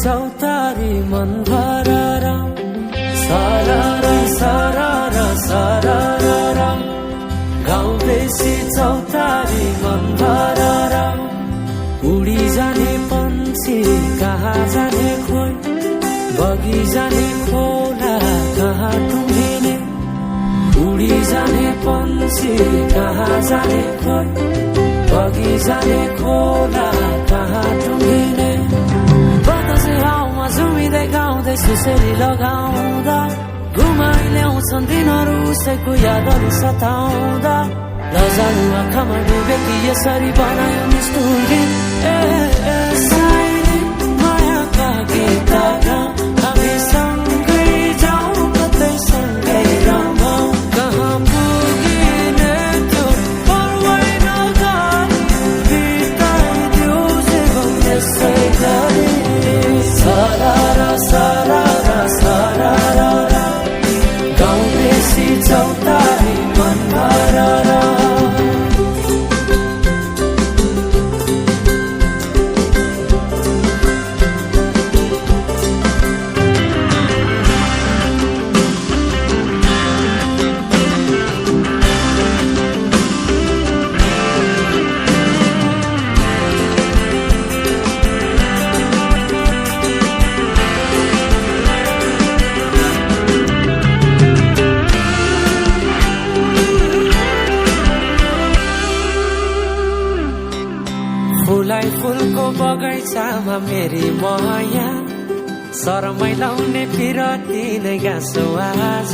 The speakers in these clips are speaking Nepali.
चौतारी मन भरर सरर सरर सरर गाउँ बेसी चौतारी मन भरर उडी जाने पन्छी कहाँ जाने खोइ बगी जाने खोला कहाँ टुङ्गिने उडी जाने पन्छी कहाँ जाने खोइ बगी जाने खोला कहाँ टुङ्गिने बतासे हाउमा झुमिँदै गाउँदै सुसेली लगाउँदा घुमाइ ल्याउँछन् दिनहरू उसैको यादहरू सताउँदा लजालु आँखामा डुबे कि यसरी बनायो निष्ठुर गीत साइली मायाका गीतका हामी सँगै जाउँ कतै सँगै रमाउँ कहाँ पुगिने त्यो पर्वै नगरी बिताइदियो जीवन यसै गरी सरर सरर सरर गाउँ बेसी चौतारी मन भरर फुलाई फुलको बगैँचामा मेरी माया शरमै लाउने फिरती नै गाँसो आज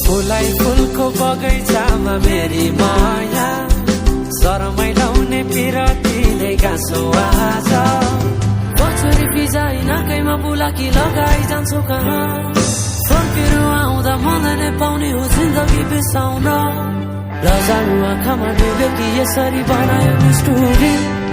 फुलाई फुलको बगैँचामा मेरी माया शरमै लाउने फिरती नै गाँसो आज बछरी बिजाइ नाकैमा बुलाकी लगाइ जान्छु कहाँ फर्केर आउँदा मलाई नै पाउने हो जिन्दगी बिसाउन लजालु आँखामा डुबे कि यसरी बनायो निष्ठुर